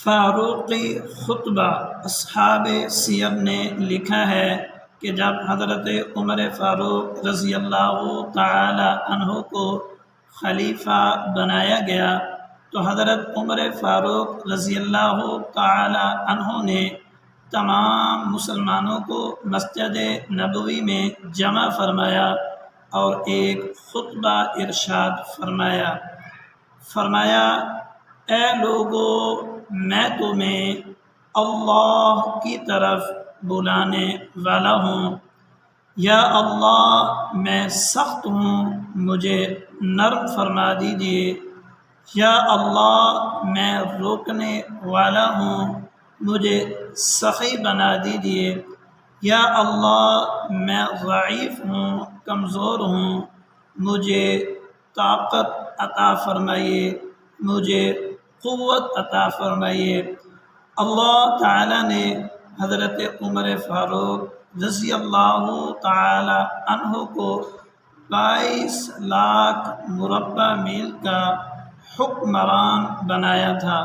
فاروقی خطبہ اصحاب سیر نے لکھا ہے کہ جب حضرت عمر فاروق رضی اللہ تعالی عنہ کو خلیفہ بنایا گیا تو حضرت عمر فاروق رضی اللہ تعالی عنہ نے تمام مسلمانوں کو مسجد نبوی میں جمع فرمایا اور ایک خطبہ ارشاد فرمایا اے لوگو، میں تمہیں اللہ کی طرف بلانے والا ہوں۔ یا اللہ، میں سخت ہوں، مجھے نرم فرما دیجیے۔ یا اللہ، میں روکنے والا ہوں، مجھے سخی بنا دیجیے۔ یا اللہ، میں ضعیف ہوں، کمزور ہوں، مجھے طاقت عطا فرمائیے، مجھے قوت عطا فرمائیے۔ اللہ تعالیٰ نے حضرت عمر فاروق رضی اللہ تعالی عنہ کو 22 لاکھ مربع میل کا حکمران بنایا تھا۔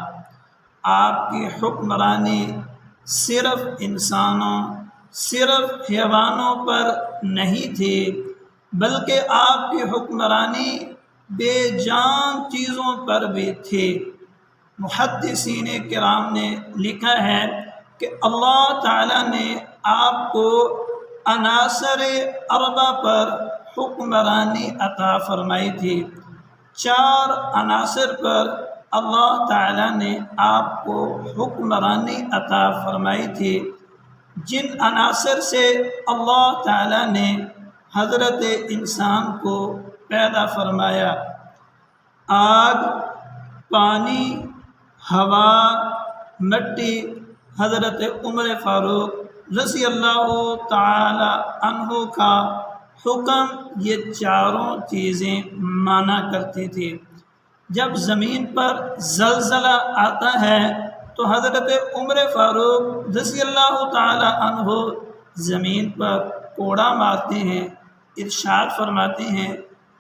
آپ کی حکمرانی صرف انسانوں، صرف حیوانوں پر نہیں تھی، بلکہ آپ کی حکمرانی بے جان چیزوں پر بھی تھی۔ محدثین کرام نے لکھا ہے کہ اللہ تعالیٰ نے آپ کو عناصر اربع پر حکمرانی عطا فرمائی تھی۔ 4 عناصر پر اللہ تعالیٰ نے آپ کو حکمرانی عطا فرمائی تھی، جن عناصر سے اللہ تعالیٰ نے حضرت انسان کو پیدا فرمایا: آگ، پانی، ہوا، مٹی۔ حضرت عمر فاروق رضی اللہ تعالی عنہ کا حکم یہ چاروں چیزیں مانا کرتی تھی۔ جب زمین پر زلزلہ آتا ہے تو حضرت عمر فاروق رضی اللہ تعالی عنہ زمین پر کوڑا مارتے ہیں، ارشاد فرماتے ہیں: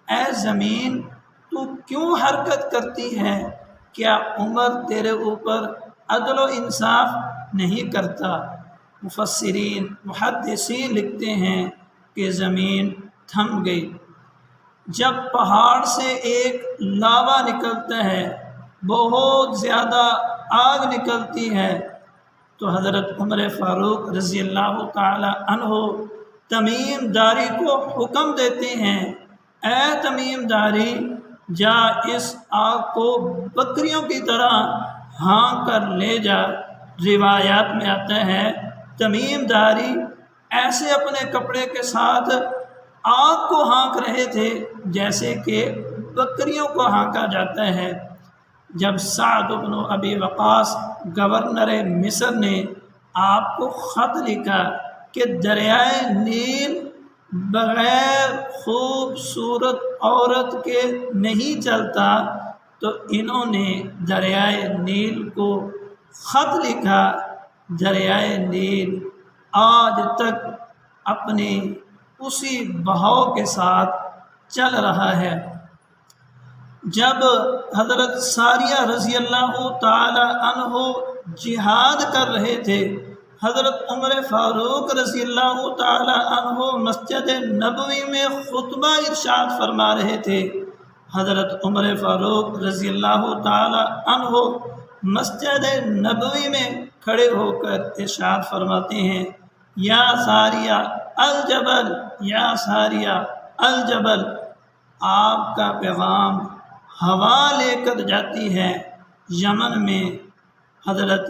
اے زمین، تو کیوں حرکت کرتی ہے؟ کیا عمر تیرے اوپر عدل و انصاف نہیں کرتا؟ مفسرین، محدثین لکھتے ہیں کہ زمین تھم گئی۔ جب پہاڑ سے ایک لاوا نکلتا ہے، بہت زیادہ آگ نکلتی ہے، تو حضرت عمر فاروق رضی اللہ تعالی عنہ تمیم داری کو حکم دیتے ہیں: اے تمیم داری، جا اس آگ کو بکریوں کی طرح ہانک کر لے جا۔ روایات میں آتا ہے تمیم داری ایسے اپنے کپڑے کے ساتھ آگ کو ہانک رہے تھے جیسے کہ بکریوں کو ہانکا جاتا ہے۔ جب سعد بن ابی وقاص گورنر مصر نے آپ کو خط لکھا کہ دریائے نیل بغیر خوبصورت عورت کے نہیں چلتا، تو انہوں نے دریائے نیل کو خط لکھا۔ دریائے نیل آج تک اپنے اسی بہاؤ کے ساتھ چل رہا ہے۔ جب حضرت ساریہ رضی اللہ تعالی عنہ جہاد کر رہے تھے، حضرت عمر فاروق رضی اللہ تعالی عنہ مسجد نبوی میں خطبہ ارشاد فرما رہے تھے۔ حضرت عمر فاروق رضی اللہ تعالی عنہ مسجد نبوی میں کھڑے ہو کر ارشاد فرماتے ہیں: یا ساریہ الجبل، یا ساریہ الجبل۔ آپ کا پیغام ہوا لے کر جاتی ہے۔ یمن میں حضرت